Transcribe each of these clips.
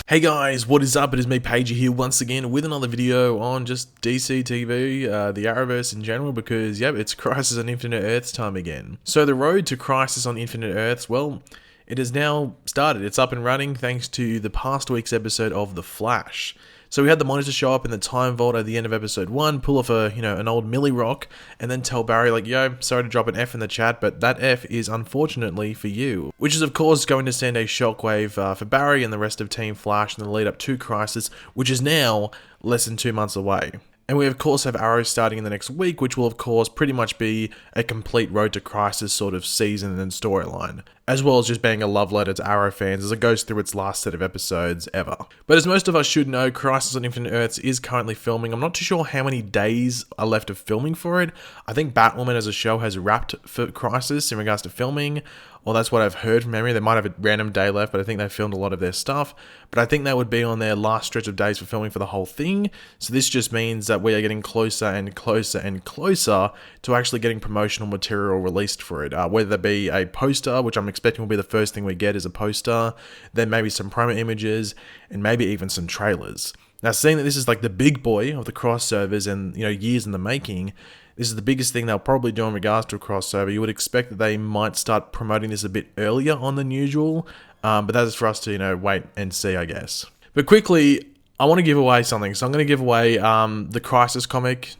Hey guys, what is up? It is me, Pagey, here once again with another video on just DC TV, the Arrowverse in general, because, yep, it's Crisis on Infinite Earths time again. So the road to Crisis on Infinite Earths, well, it has now started. It's up and running thanks to the past week's episode of The Flash. So we had the monitor show up in the time vault at the end of episode 1, pull off an old Millie rock, and then tell Barry, like, yo, sorry to drop an F in the chat, but that F is unfortunately for you. Which is, of course, going to send a shockwave for Barry and the rest of Team Flash in the lead up to Crisis, which is now less than 2 months away. And we, of course, have Arrow starting in the next week, which will, of course, pretty much be a complete Road to Crisis sort of season and storyline, as well as just being a love letter to Arrow fans as it goes through its last set of episodes ever. But as most of us should know, Crisis on Infinite Earths is currently filming. I'm not too sure how many days are left of filming for it. I think Batwoman as a show has wrapped for Crisis in regards to filming. Well, that's what I've heard from memory. They might have a random day left, but I think they filmed a lot of their stuff. But I think that would be on their last stretch of days for filming for the whole thing. So this just means that we are getting closer and closer and closer to actually getting promotional material released for it. Whether that be a poster, which I'm expecting will be the first thing we get is a poster, then maybe some promo images, and maybe even some trailers. Now, seeing that this is like the big boy of the crossovers and, years in the making, this is the biggest thing they'll probably do in regards to a crossover. You would expect that they might start promoting this a bit earlier on than usual, but that is for us to, wait and see, I guess. But quickly, I want to give away something. So I'm going to give away the Crisis comic.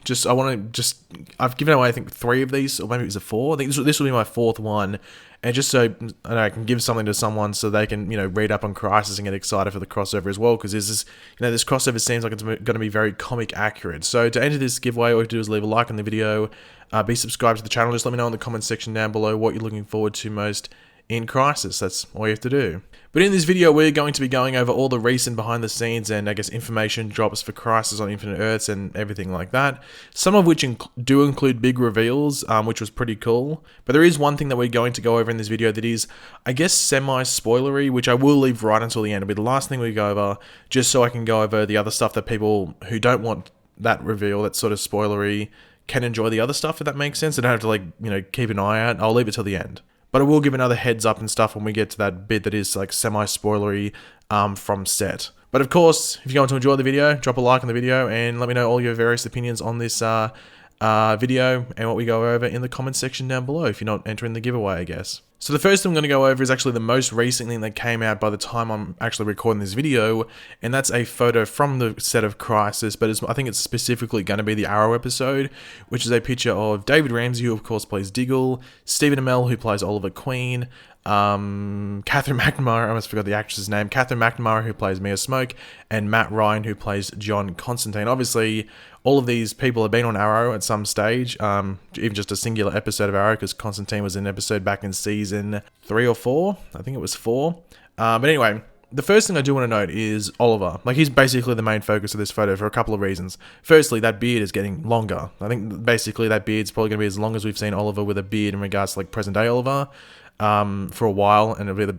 I've given away, I think, 3 of these, or maybe it was a 4. I think this will be my 4th one. And just so I can give something to someone so they can, read up on Crisis and get excited for the crossover as well. Because this crossover seems like it's going to be very comic accurate. So to enter this giveaway, all you have to do is leave a like on the video, be subscribed to the channel. Just let me know in the comment section down below what you're looking forward to most in Crisis. That's all you have to do. But in this video, we're going to be going over all the recent behind the scenes and, I guess, information drops for Crisis on Infinite Earths and everything like that. Some of which do include big reveals, which was pretty cool. But there is one thing that we're going to go over in this video that is, I guess, semi-spoilery, which I will leave right until the end. It'll be the last thing we go over, just so I can go over the other stuff that people who don't want that reveal, that sort of spoilery, can enjoy the other stuff, if that makes sense. They don't have to, keep an eye out. I'll leave it till the end. But I will give another heads up and stuff when we get to that bit that is like semi-spoilery from set. But of course, if you're going to enjoy the video, drop a like on the video and let me know all your various opinions on this video and what we go over in the comment section down below if you're not entering the giveaway, I guess. So the first thing I'm going to go over is actually the most recent thing that came out by the time I'm actually recording this video, and that's a photo from the set of Crisis, but I think it's specifically going to be the Arrow episode, which is a picture of David Ramsey, who of course plays Diggle, Stephen Amell, who plays Oliver Queen, Catherine McNamara, I almost forgot the actress's name, Catherine McNamara, who plays Mia Smoke, and Matt Ryan, who plays John Constantine. Obviously, all of these people have been on Arrow at some stage, even just a singular episode of Arrow, because Constantine was in an episode back in season 3 or 4. I think it was 4. But anyway, the first thing I do want to note is Oliver. Like, he's basically the main focus of this photo for a couple of reasons. Firstly, that beard is getting longer. I think basically that beard's probably going to be as long as we've seen Oliver with a beard in regards to like present day Oliver. For a while, and it'll be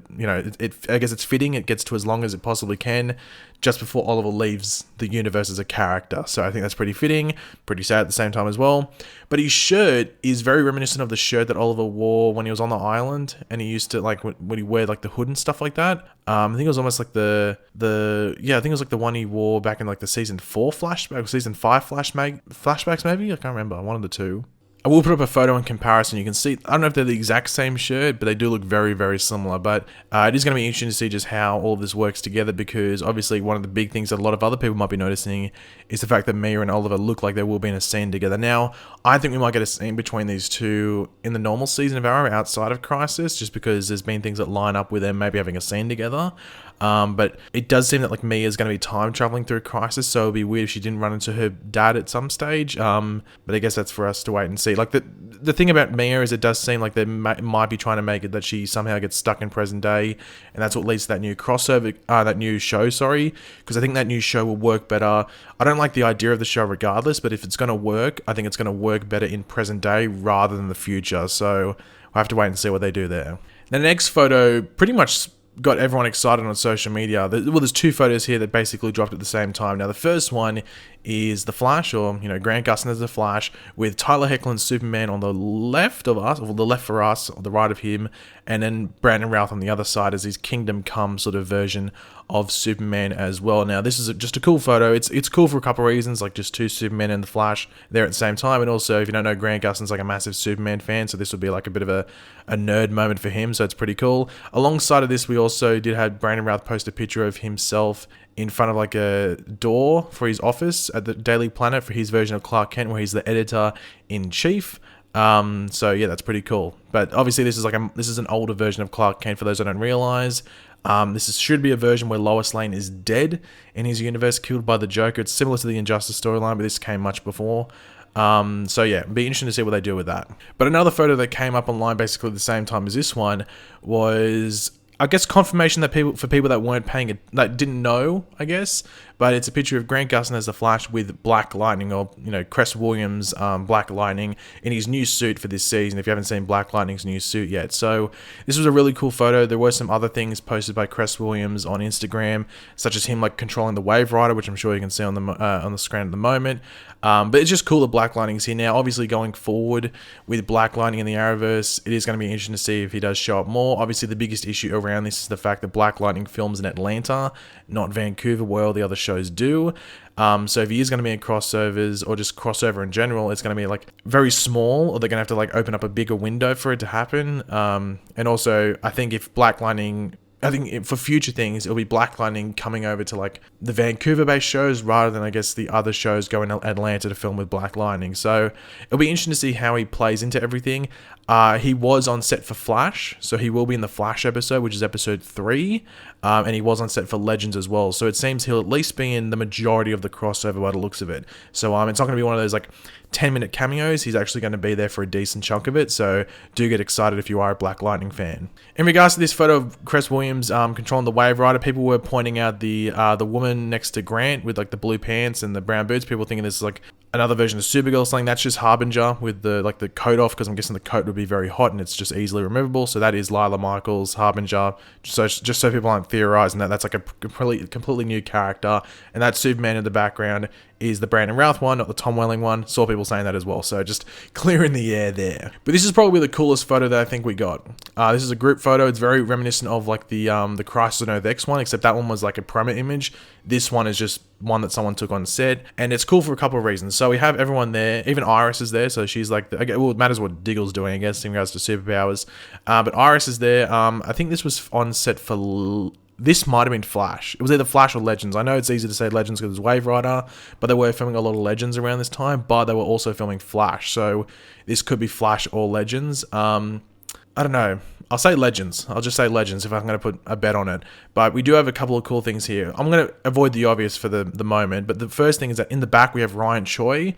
I guess it's fitting. It gets to as long as it possibly can, just before Oliver leaves the universe as a character. So I think that's pretty fitting, pretty sad at the same time as well. But his shirt is very reminiscent of the shirt that Oliver wore when he was on the island, and he used to when he wear like the hood and stuff like that. I think it was almost like I think it was like the one he wore back in like the season 4 flashback, season 5 flashbacks maybe. I can't remember, one of the two. I will put up a photo in comparison. You can see, I don't know if they're the exact same shirt, but they do look very, very similar. But it is going to be interesting to see just how all of this works together, because obviously one of the big things that a lot of other people might be noticing is the fact that Mia and Oliver look like they will be in a scene together. Now, I think we might get a scene between these two in the normal season of Arrow outside of Crisis, just because there's been things that line up with them maybe having a scene together. But it does seem that like Mia's going to be time traveling through Crisis, so it'd be weird if she didn't run into her dad at some stage. But I guess that's for us to wait and see. Like the thing about Mia is it does seem like they might be trying to make it that she somehow gets stuck in present day, and that's what leads to that new crossover, that new show. Sorry, because I think that new show will work better. I don't like the idea of the show regardless, but if it's going to work, I think it's going to work better in present day rather than the future. So we'll have to wait and see what they do there. Now, the next photo pretty much got everyone excited on social media. Well, there's two photos here that basically dropped at the same time. Now, the first one is the Flash, or Grant Gustin as the Flash, with Tyler Hoechlin's Superman on the left of us, or the left for us, or the right of him, and then Brandon Routh on the other side as his Kingdom Come sort of version of Superman as well. Now, this is just a cool photo. It's cool for a couple of reasons, like just two Supermen and the Flash there at the same time, and also, if you don't know, Grant Gustin's like a massive Superman fan, so this would be like a bit of a nerd moment for him, so it's pretty cool. Alongside of this, we also did have Brandon Routh post a picture of himself in front of like a door for his office at the Daily Planet for his version of Clark Kent, where he's the editor-in-chief. So yeah, that's pretty cool. But obviously, this is an older version of Clark Kent for those that don't realize. Should be a version where Lois Lane is dead in his universe, killed by the Joker. It's similar to the Injustice storyline, but this came much before. So yeah, it'd be interesting to see what they do with that. But another photo that came up online basically at the same time as this one was, I guess, confirmation that people that weren't paying it, that didn't know, I guess. But it's a picture of Grant Gustin as the Flash with Black Lightning, or Cress Williams, Black Lightning in his new suit for this season. If you haven't seen Black Lightning's new suit yet, so this was a really cool photo. There were some other things posted by Cress Williams on Instagram, such as him like controlling the Wave Rider, which I'm sure you can see on the screen at the moment. But it's just cool that Black Lightning's here now. Obviously, going forward with Black Lightning in the Arrowverse, it is going to be interesting to see if he does show up more. Obviously, the biggest issue around this is the fact that Black Lightning films in Atlanta, not Vancouver, where all the other shows do. So if he is going to be in crossovers, or just crossover in general, it's going to be like very small, or they're going to have to like open up a bigger window for it to happen. And also, I think if Black Lightning, for future things, it'll be Black Lightning coming over to like the Vancouver-based shows rather than, I guess, the other shows going to Atlanta to film with Black Lightning. So it'll be interesting to see how he plays into everything. He was on set for Flash, so he will be in the Flash episode, which is episode 3, and he was on set for Legends as well. So it seems he'll at least be in the majority of the crossover by the looks of it. So it's not going to be one of those like 10-minute cameos. He's actually going to be there for a decent chunk of it, so do get excited if you are a Black Lightning fan. In regards to this photo of Cress Williams controlling the Wave Rider, people were pointing out the woman next to Grant with like the blue pants and the brown boots. People thinking this is like another version of Supergirl or something. That's just Harbinger with the coat off, because I'm guessing the coat would be very hot and it's just easily removable. So that is Lila Michaels, Harbinger. Just so people aren't theorizing that's like a completely new character. And that Superman in the background is the Brandon Routh one, not the Tom Welling one. Saw people saying that as well. So just clearing the air there. But this is probably the coolest photo that I think we got. This is a group photo. It's very reminiscent of like the Crisis on Earth X one, except that one was like a promo image. This one is just one that someone took on set, and it's cool for a couple of reasons. So we have everyone there. Even Iris is there, so she's like, well, it matters what Diggle's doing, I guess, in regards to superpowers. But Iris is there. I think this was on set for... This might have been Flash. It was either Flash or Legends. I know it's easy to say Legends because it's Wave Rider, but they were filming a lot of Legends around this time, but they were also filming Flash, so this could be Flash or Legends. I don't know. I'll say Legends. I'll just say Legends if I'm going to put a bet on it. But we do have a couple of cool things here. I'm going to avoid the obvious for the moment, but the first thing is that in the back we have Ryan Choi,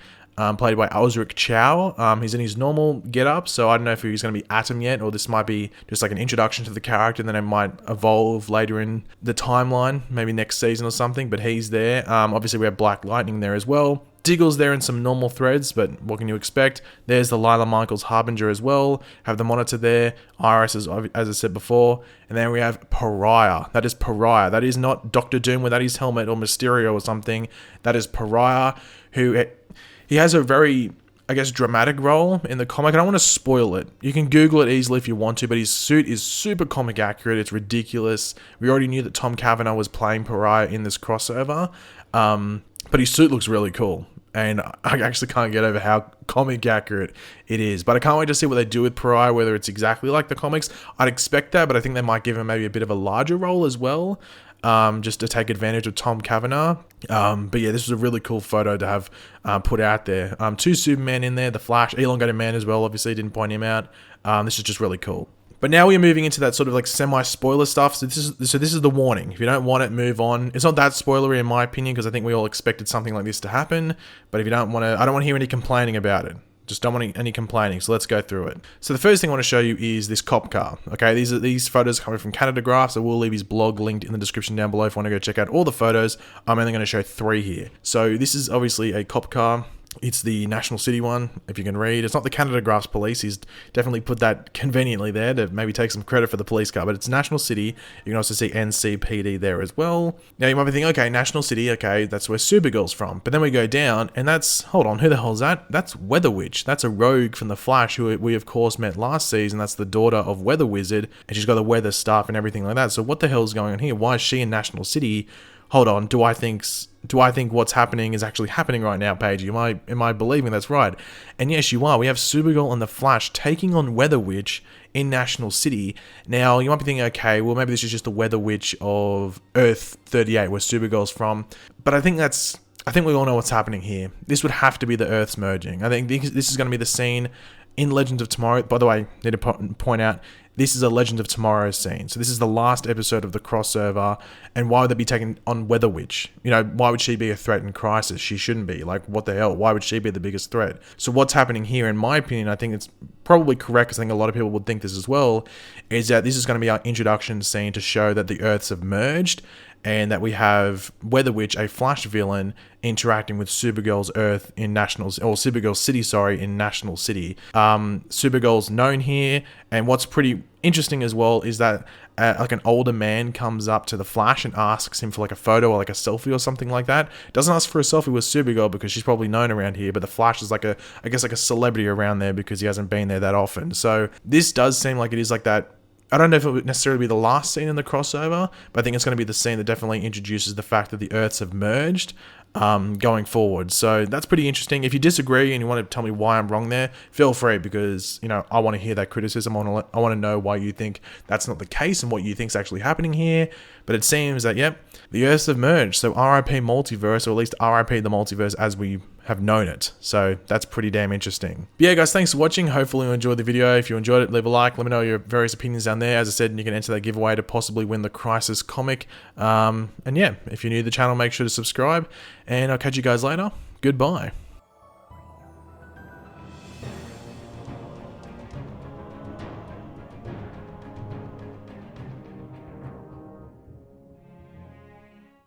played by Osric Chow. He's in his normal get-up, so I don't know if he's going to be Atom yet, or this might be just like an introduction to the character, and then it might evolve later in the timeline, maybe next season or something, but he's there. Obviously, we have Black Lightning there as well. Diggle's there in some normal threads, but what can you expect? There's the Lila Michaels Harbinger as well. Have the Monitor there. Iris, as I said before. And then we have Pariah. That is Pariah. That is not Doctor Doom without his helmet or Mysterio or something. That is Pariah, who... He has a very, I guess, dramatic role in the comic. I don't want to spoil it. You can Google it easily if you want to, but his suit is super comic accurate. It's ridiculous. We already knew that Tom Cavanaugh was playing Pariah in this crossover, but his suit looks really cool. And I actually can't get over how comic accurate it is. But I can't wait to see what they do with Pariah, whether it's exactly like the comics. I'd expect that, but I think they might give him maybe a bit of a larger role as well. Just to take advantage of Tom Cavanaugh. But yeah, this was a really cool photo to have put out there. Two Superman in there, the Flash, Elongated Man as well, obviously didn't point him out. This is just really cool. But now we're moving into that sort of like semi-spoiler stuff. So this is the warning. If you don't want it, move on. It's not that spoilery in my opinion, because I think we all expected something like this to happen. But if you don't want to, I don't want to hear any complaining about it. Just don't want any complaining, so let's go through it. So the first thing I want to show you is this cop car. Okay, these photos are coming from Canada Graph, so we'll leave his blog linked in the description down below if you want to go check out all the photos. I'm only going to show 3 here. So this is obviously a cop car. It's the National City one, if you can read. It's not the Canada Graphs Police. He's definitely put that conveniently there to maybe take some credit for the police car, but it's National City. You can also see NCPD there as well. Now, you might be thinking, okay, National City, okay, that's where Supergirl's from. But then we go down, and that's, hold on, who the hell is that? That's Weather Witch. That's a rogue from The Flash, who we, of course, met last season. That's the daughter of Weather Wizard, and she's got the weather stuff and everything like that. So what the hell is going on here? Why is she in National City? Hold on, do I think what's happening is actually happening right now, Pagey? Am I believing that's right? And yes, you are. We have Supergirl and the Flash taking on Weather Witch in National City. Now, you might be thinking, okay, well, maybe this is just the Weather Witch of Earth 38, where Supergirl's from. But I think we all know what's happening here. This would have to be the Earths merging. I think this is going to be the scene in Legends of Tomorrow. By the way, I need to point out, this is a Legends of Tomorrow scene. So this is the last episode of the crossover. And why would they be taking on Weather Witch? You know, why would she be a threat in Crisis? She shouldn't be. Like, what the hell? Why would she be the biggest threat? So what's happening here, in my opinion, I think it's probably correct, because I think a lot of people would think this as well, is that this is going to be our introduction scene to show that the Earths have merged, and that we have Weather Witch, a Flash villain, interacting with Supergirl's Earth in Supergirl's City, in National City. Supergirl's known here, and what's pretty interesting as well is that like an older man comes up to the Flash and asks him for like a photo or like a selfie or something like that. Doesn't ask for a selfie with Supergirl because she's probably known around here, but the Flash is like I guess like a celebrity around there because he hasn't been there that often. So this does seem like it is like that. I don't know if it would necessarily be the last scene in the crossover, but I think it's going to be the scene that definitely introduces the fact that the Earths have merged going forward. So that's pretty interesting. If you disagree and you want to tell me why I'm wrong there, feel free, because, you know, I want to hear that criticism. I want to know why you think that's not the case and what you think is actually happening here. But it seems that, yep, the Earths have merged. So RIP Multiverse, or at least RIP the Multiverse as we have known it. So that's pretty damn interesting. But yeah, guys, thanks for watching. Hopefully you enjoyed the video. If you enjoyed it, leave a like. Let me know your various opinions down there. As I said, you can enter that giveaway to possibly win the Crisis comic. And yeah, if you're new to the channel, make sure to subscribe. And I'll catch you guys later. Goodbye.